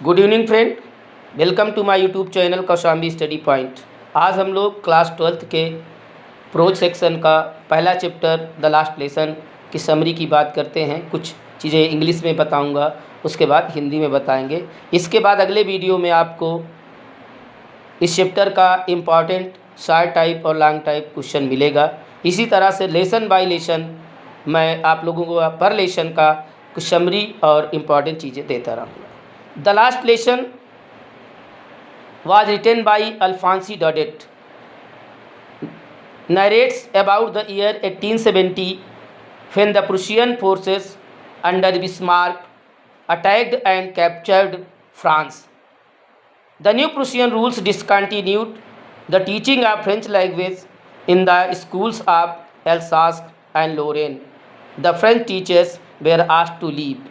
Good evening friend, welcome to my YouTube channel Kaushambi study point. आज हम लोग class 12th के प्रोज सेक्शन का पहला चैप्टर द लास्ट लेसन की समरी की बात करते हैं। कुछ चीज़ें इंग्लिश में बताऊंगा, उसके बाद हिंदी में बताएंगे। इसके बाद अगले वीडियो में आपको इस चैप्टर का इम्पॉर्टेंट शॉर्ट टाइप और लॉन्ग टाइप क्वेश्चन मिलेगा। इसी तरह से लेसन बाय लेसन मैं आप लोगों को पर लेसन का कुछ समरी और इम्पॉर्टेंट चीज़ें देता रहूँगा। The last lesson was written by Alphonse Daudet. Narrates about the year 1870 when the Prussian forces under Bismarck attacked and captured France. The new Prussian rules discontinued the teaching of French language in the schools of Alsace and Lorraine. The French teachers were asked to leave.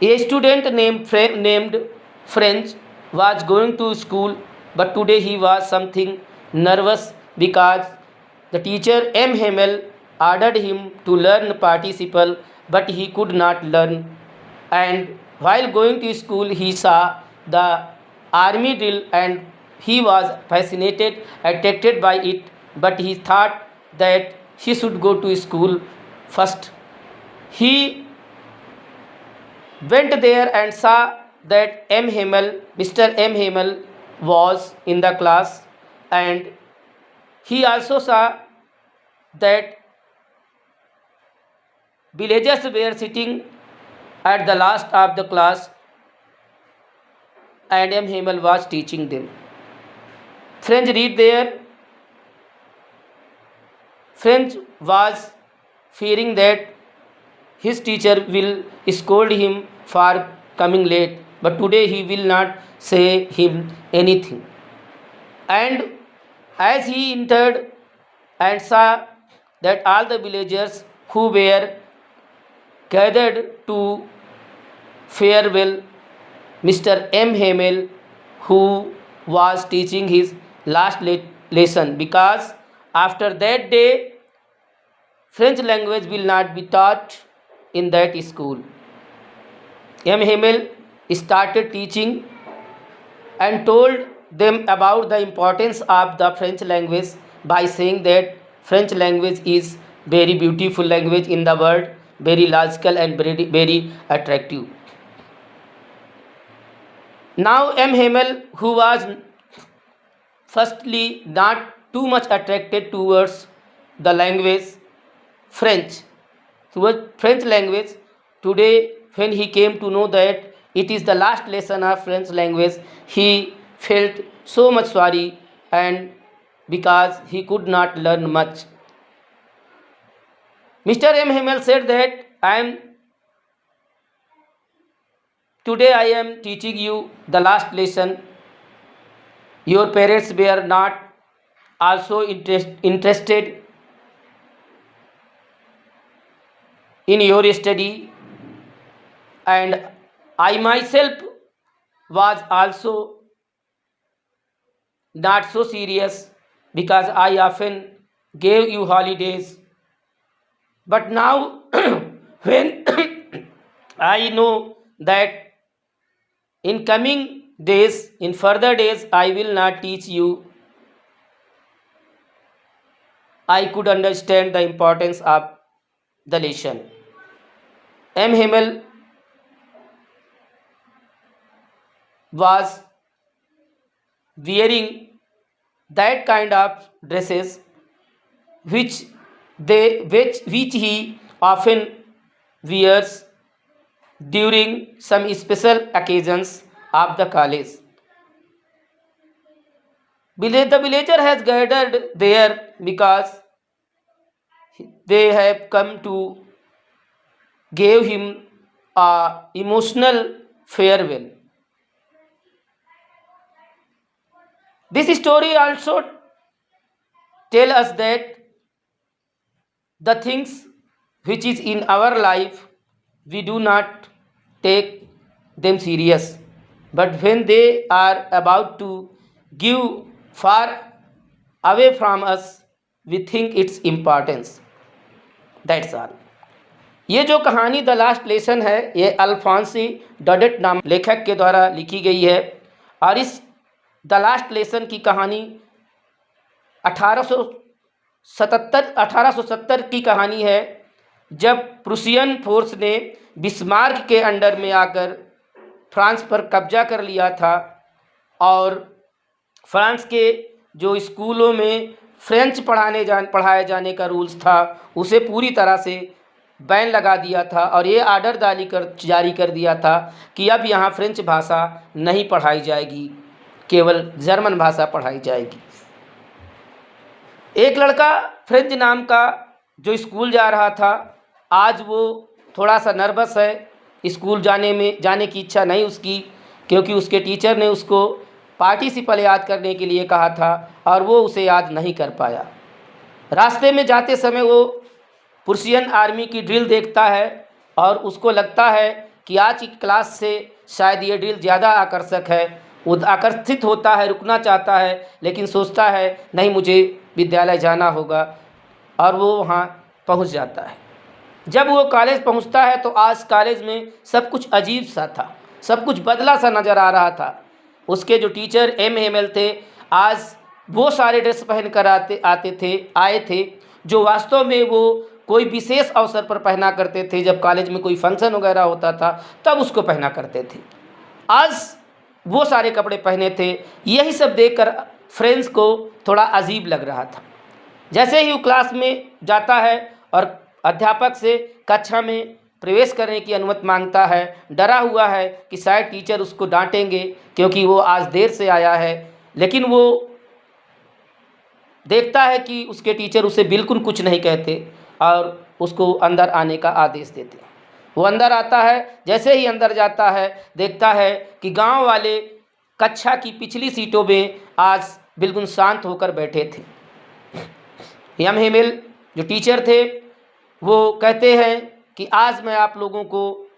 A student named French was going to school, but today he was something nervous because the teacher M. Hamel ordered him to learn participle, but he could not learn. And while going to school, he saw the army drill and he was fascinated, attracted by it, but he thought that he should go to school first. He went there and saw that Mr. M. Hamel was in the class, and he also saw that villagers were sitting at the last of the class and M. Hamel was teaching them. French read there. French was fearing that his teacher will scold him for coming late, but today he will not say him anything. And as he entered and saw that all the villagers who were gathered to farewell Mr. M. Hamel, who was teaching his last lesson, because after that day French language will not be taught in that school. M. Hamel started teaching and told them about the importance of the French language by saying that French language is very beautiful language in the world, very logical and very attractive. Now M. Hamel, who was firstly not too much attracted towards the language French, language, today when he came to know that it is the last lesson of French language, he felt so much sorry, and because he could not learn much. Mr. M. Hamel said that today I am teaching you the last lesson. Your parents were not also interested in your study, and I myself was also not so serious because I often gave you holidays. But now when I know that in coming days, in further days, I will not teach you, I could understand the importance of the lesson. M. Hamel was wearing that kind of dresses which he often wears during some special occasions of the college. The villager has gathered there because they have come to give him a emotional farewell. This story also tell us that the things which is in our life, we do not take them serious, but when they are about to give far away from us, we think its importance. That's all. ये जो कहानी the last lesson है, ये अल्फोंसी डॉडेट नाम लेखक के द्वारा लिखी गई है। और इस द लास्ट लेसन की कहानी 1870 की कहानी है, जब प्रूसियन फोर्स ने बिस्मार्क के अंडर में आकर फ्रांस पर कब्जा कर लिया था और फ्रांस के जो स्कूलों में फ्रेंच पढ़ाए जाने का रूल्स था उसे पूरी तरह से बैन लगा दिया था और ये आर्डर जारी कर दिया था कि अब यहाँ फ्रेंच भाषा नहीं पढ़ाई जाएगी, केवल जर्मन भाषा पढ़ाई जाएगी। एक लड़का फ्रेंच नाम का जो स्कूल जा रहा था, आज वो थोड़ा सा नर्वस है, स्कूल जाने की इच्छा नहीं उसकी, क्योंकि उसके टीचर ने उसको पार्टिसिपल याद करने के लिए कहा था और वो उसे याद नहीं कर पाया। रास्ते में जाते समय वो प्रूसियन आर्मी की ड्रिल देखता है और उसको लगता है कि आज की क्लास से शायद ये ड्रिल ज़्यादा आकर्षक है। वो आकर्षित होता है, रुकना चाहता है, लेकिन सोचता है नहीं, मुझे विद्यालय जाना होगा, और वो वहाँ पहुँच जाता है। जब वो कॉलेज पहुँचता है तो आज कॉलेज में सब कुछ अजीब सा था, सब कुछ बदला सा नज़र आ रहा था। उसके जो टीचर एम हेमेल थे, आज वो सारे ड्रेस पहन कर आए थे जो वास्तव में वो कोई विशेष अवसर पर पहना करते थे। जब कॉलेज में कोई फंक्शन वगैरह होता था तब उसको पहना करते थे। आज वो सारे कपड़े पहने थे। यही सब देखकर फ्रेंच को थोड़ा अजीब लग रहा था। जैसे ही वो क्लास में जाता है और अध्यापक से कक्षा में प्रवेश करने की अनुमति मांगता है, डरा हुआ है कि शायद टीचर उसको डांटेंगे क्योंकि वो आज देर से आया है, लेकिन वो देखता है कि उसके टीचर उसे बिल्कुल कुछ नहीं कहते और उसको अंदर आने का आदेश देते हैं। वो अंदर आता है। जैसे ही अंदर जाता है, देखता है कि गांव वाले कक्षा की पिछली सीटों में आज बिल्कुल शांत होकर बैठे थे। एम हेमेल जो टीचर थे वो कहते हैं कि आज मैं आप लोगों को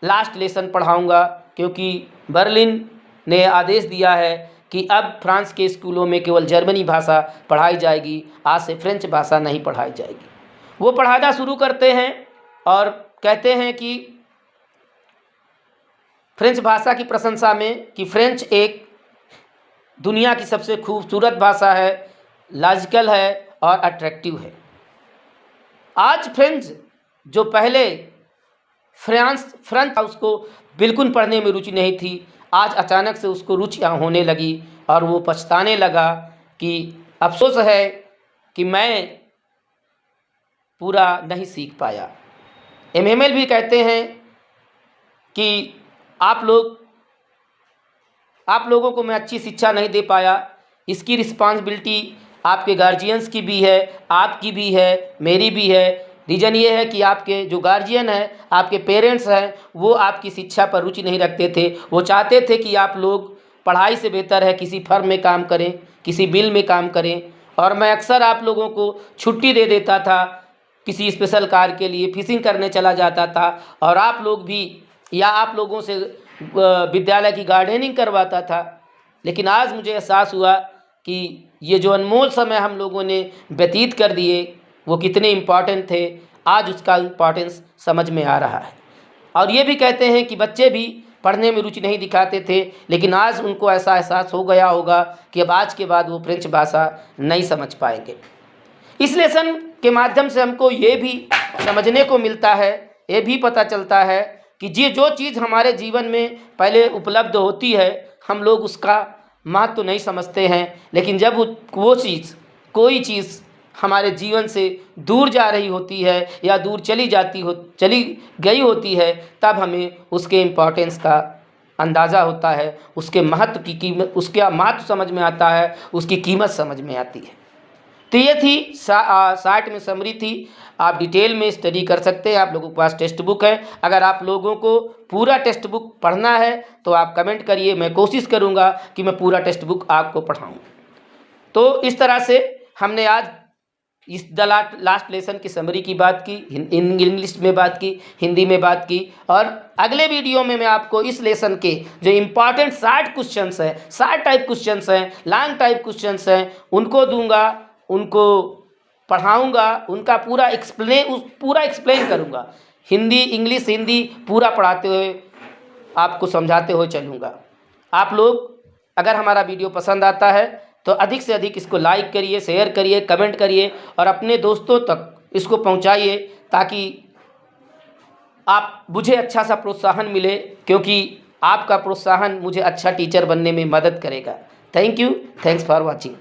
लास्ट लेसन पढ़ाऊंगा, क्योंकि बर्लिन ने आदेश दिया है कि अब फ्रांस के स्कूलों में केवल जर्मनी भाषा पढ़ाई जाएगी, आज से फ्रेंच भाषा नहीं पढ़ाई जाएगी। वो पढ़ाना शुरू करते हैं और कहते हैं कि फ्रेंच भाषा की प्रशंसा में कि फ्रेंच एक दुनिया की सबसे खूबसूरत भाषा है, लॉजिकल है और अट्रैक्टिव है। आज फ्रेंच जो पहले फ्रेंच उसको बिल्कुल पढ़ने में रुचि नहीं थी, आज अचानक से उसको रुचि होने लगी और वो पछताने लगा कि अफसोस है कि मैं पूरा नहीं सीख पाया। एम हेमेल भी कहते हैं कि आप लोगों को मैं अच्छी शिक्षा नहीं दे पाया, इसकी रिस्पांसिबिलिटी आपके गार्जियंस की भी है, आपकी भी है, मेरी भी है। रीज़न ये है कि आपके जो गार्जियन हैं, आपके पेरेंट्स हैं, वो आपकी शिक्षा पर रुचि नहीं रखते थे। वो चाहते थे कि आप लोग पढ़ाई से बेहतर है किसी फर्म में काम करें, किसी मिल में काम करें, और मैं अक्सर आप लोगों को छुट्टी दे देता था किसी स्पेशल कार्य के लिए, फिशिंग करने चला जाता था, और आप लोग भी या आप लोगों से विद्यालय की गार्डनिंग करवाता था। लेकिन आज मुझे एहसास हुआ कि ये जो अनमोल समय हम लोगों ने व्यतीत कर दिए वो कितने इम्पॉर्टेंट थे, आज उसका इम्पॉर्टेंस समझ में आ रहा है। और ये भी कहते हैं कि बच्चे भी पढ़ने में रुचि नहीं दिखाते थे, लेकिन आज उनको ऐसा एहसास हो गया होगा कि अब आज के बाद वो फ्रेंच भाषा नहीं समझ पाएंगे। इस लेसन के माध्यम से हमको ये भी समझने को मिलता है, ये भी पता चलता है कि जो चीज़ हमारे जीवन में पहले उपलब्ध होती है हम लोग उसका महत्व तो नहीं समझते हैं, लेकिन जब कोई चीज़ हमारे जीवन से दूर जा रही होती है या दूर चली गई होती है, तब हमें उसके इम्पोर्टेंस का अंदाज़ा होता है, उसके महत्व की कीमत, उसका महत्व समझ में आता है, उसकी कीमत समझ में आती है। तो ये थी 60 में समरी थी। आप डिटेल में स्टडी कर सकते हैं, आप लोगों के पास टेक्स्ट बुक है। अगर आप लोगों को पूरा टेक्स्ट बुक पढ़ना है तो आप कमेंट करिए, मैं कोशिश करूँगा कि मैं पूरा टेक्स्ट बुक आपको पढ़ाऊँ। तो इस तरह से हमने आज इस द लास्ट लेसन की समरी की बात की, इंग्लिश में बात की, हिंदी में बात की, और अगले वीडियो में मैं आपको इस लेसन के जो इम्पॉर्टेंट 60 क्वेश्चंस हैं, 60 टाइप क्वेश्चंस हैं, लॉन्ग टाइप क्वेश्चंस हैं, उनको दूंगा, उनको पढ़ाऊंगा, उनका पूरा एक्सप्लेन करूंगा हिंदी इंग्लिश हिंदी पूरा पढ़ाते हुए आपको समझाते हुए चलूँगा। आप लोग अगर हमारा वीडियो पसंद आता है तो अधिक से अधिक इसको लाइक करिए, शेयर करिए, कमेंट करिए और अपने दोस्तों तक इसको पहुंचाइए ताकि आप मुझे अच्छा सा प्रोत्साहन मिले, क्योंकि आपका प्रोत्साहन मुझे अच्छा टीचर बनने में मदद करेगा। Thank you, thanks for watching.